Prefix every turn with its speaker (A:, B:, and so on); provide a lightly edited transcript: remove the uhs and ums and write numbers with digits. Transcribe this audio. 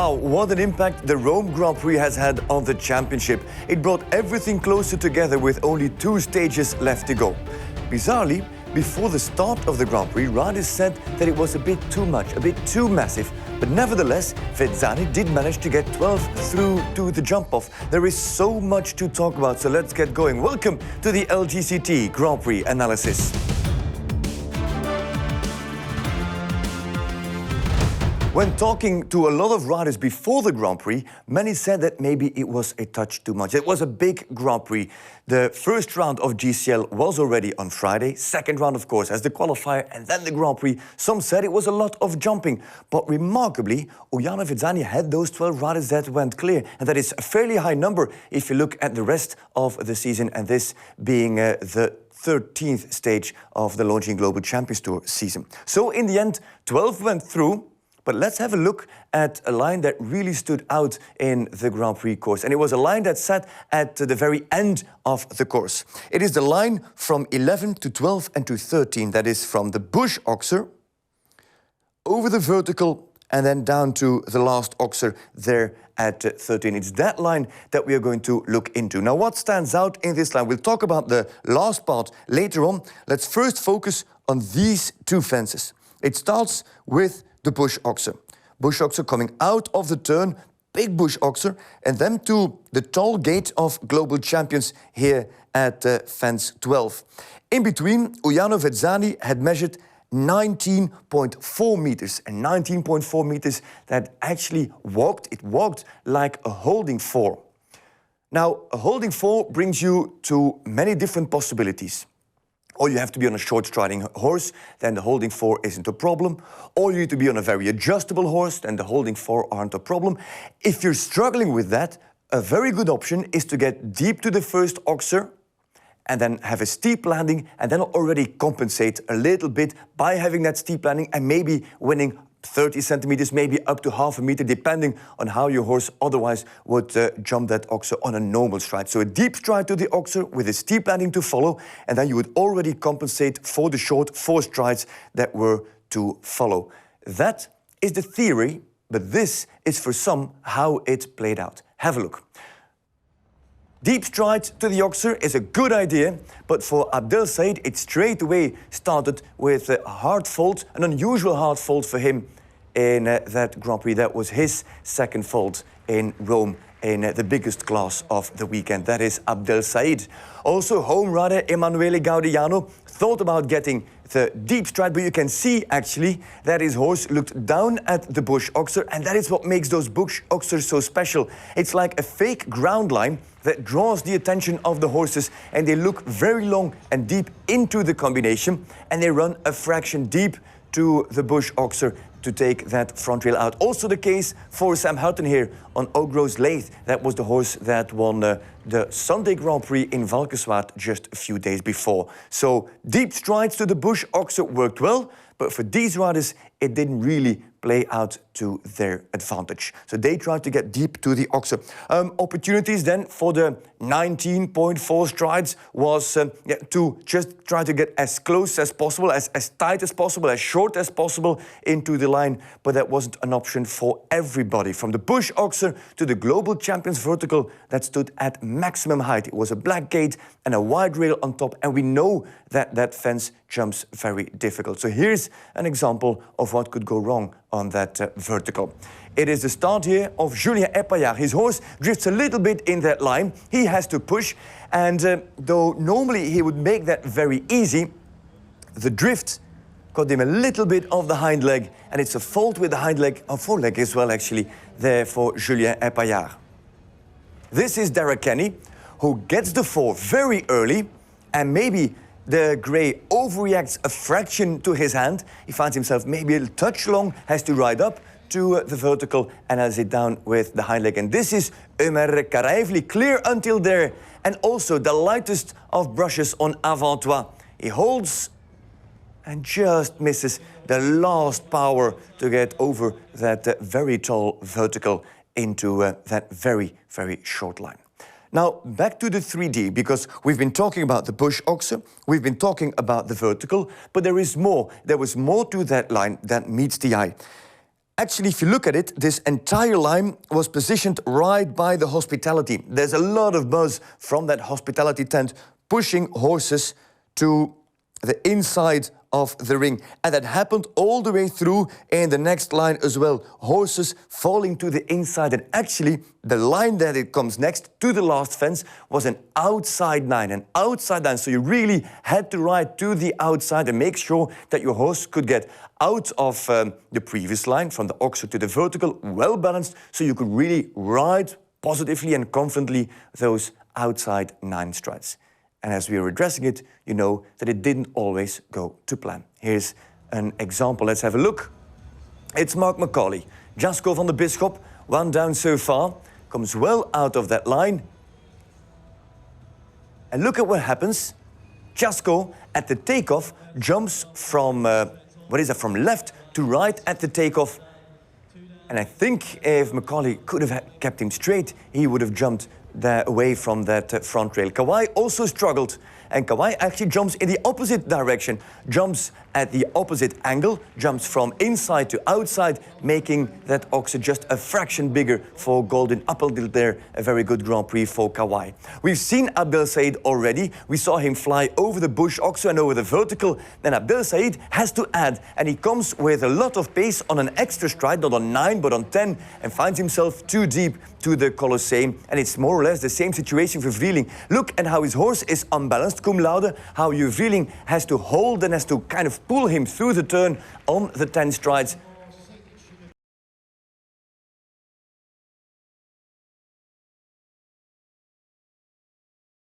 A: Wow, what an impact the Rome Grand Prix has had on the championship. It brought everything closer together with only 2 stages left to go. Bizarrely, before the start of the Grand Prix, riders said that it was a bit too much, a bit too massive. But nevertheless, Vezzani did manage to get 12 through to the jump-off. There is so much to talk about, so let's get going. Welcome to the Lgct Grand Prix analysis. When talking to a lot of riders before the Grand Prix, many said that maybe it was a touch too much. It was a big Grand Prix. The first round of GCL was already on Friday. Second round, of course, as the qualifier, and then the Grand Prix. Some said it was a lot of jumping. But remarkably, Uiano Vezzani had those 12 riders that went clear. And that is a fairly high number if you look at the rest of the season, and this being the 13th stage of the Longines Global Champions Tour season. So in the end, 12 went through. But let's have a look at a line that really stood out in the Grand Prix course. And it was a line that sat at the very end of the course. It is the line from 11 to 12 and to 13. That is from the bush oxer over the vertical and then down to the last oxer there at 13. It's that line that we are going to look into. Now, what stands out in this line? We'll talk about the last part later on. Let's first focus on these 2 fences. It starts with the bush oxer. Bush oxer coming out of the turn, big bush oxer, and then to the tall gate of global champions here at fence 12. In between, Uiano Vezzani had measured 19.4 meters, and 19.4 meters that actually walked like a holding 4. Now, a holding 4 brings you to many different possibilities. Or you have to be on a short striding horse, then the holding 4 isn't a problem. Or you need to be on a very adjustable horse, then the holding 4 aren't a problem. If you're struggling with that, a very good option is to get deep to the first oxer and then have a steep landing and then already compensate a little bit by having that steep landing and maybe winning 30 centimeters, maybe up to half a meter, depending on how your horse otherwise would jump that oxer on a normal stride. So a deep stride to the oxer with a steep landing to follow, and then you would already compensate for the short 4 strides that were to follow. That is the theory, but this is for some how it played out. Have a look. Deep stride to the oxer is a good idea, but for Abdel Said, it straight away started with a hard fault, an unusual hard fault for him in that Grand Prix. That was his second fault in Rome in the biggest class of the weekend. That is Abdel Said. Also, home rider Emanuele Gaudiano thought about getting the deep stride, but you can see actually that his horse looked down at the bush oxer, and that is what makes those bush oxers so special. It's like a fake ground line that draws the attention of the horses, and they look very long and deep into the combination, and they run a fraction deep to the bush oxer to take that front rail out. Also the case for Sam Hutton here on Ogros Lathe. That was the horse that won the Sunday Grand Prix in Valkenswaard just a few days before. So deep strides to the bush oxer worked well, but for these riders, it didn't really play out to their advantage. So they tried to get deep to the oxer. Opportunities then for the 19.4 strides was to just try to get as close as possible, as tight as possible, as short as possible into the line, but that wasn't an option for everybody. From the bush oxer to the global champions vertical that stood at maximum height. It was a black gate and a wide rail on top, and we know that that fence jumps very difficult. So here's an example of what could go wrong on that vertical. It is the start here of Julien Epaillard. His horse drifts a little bit in that line. He has to push, and though normally he would make that very easy, the drift got him a little bit of the hind leg, and it's a fault with the hind leg, a foreleg as well actually, there for Julien Epaillard. This is Derek Kenny, who gets the 4 very early, and maybe the grey overreacts a fraction to his hand. He finds himself maybe a touch long, has to ride up to the vertical and has it down with the hind leg. And this is Ömer Karaevli, clear until there. And also the lightest of brushes on Avant Toi. He holds and just misses the last power to get over that very tall vertical into that very, very short line. Now, back to the 3D, because we've been talking about the bush oxer, we've been talking about the vertical, but there is more. There was more to that line that meets the eye. Actually, if you look at it, this entire line was positioned right by the hospitality. There's a lot of buzz from that hospitality tent pushing horses to the inside of the ring. And that happened all the way through in the next line as well. Horses falling to the inside. And actually, the line that it comes next to the last fence was an outside line. So you really had to ride to the outside and make sure that your horse could get out of the previous line, from the oxer to the vertical, well balanced, so you could really ride positively and confidently those outside 9 strides. And as we were addressing it, you know that it didn't always go to plan. Here's an example. Let's have a look. It's Mark Macaulay. Jasko van de Bisschop, 1 down so far, comes well out of that line. And look at what happens. Jasko, at the takeoff, jumps from, from left to right at the takeoff. And I think if Macaulay could have kept him straight, he would have jumped away from that front rail. Kawai also struggled, and Kawai actually jumps in the opposite direction, jumps at the opposite angle, jumps from inside to outside, making that oxer just a fraction bigger for Golden. Up until there, a very good Grand Prix for Kawai. We've seen Abdel Said already. We saw him fly over the bush oxer and over the vertical. Then Abdel Said has to add, and he comes with a lot of pace on an extra stride, not on 9 but on 10, and finds himself too deep to the Colosseum. And it's more or less the same situation for Vrieling. Look at how his horse is unbalanced, cum laude, how Vrieling has to hold and has to kind of pull him through the turn on the 10 strides.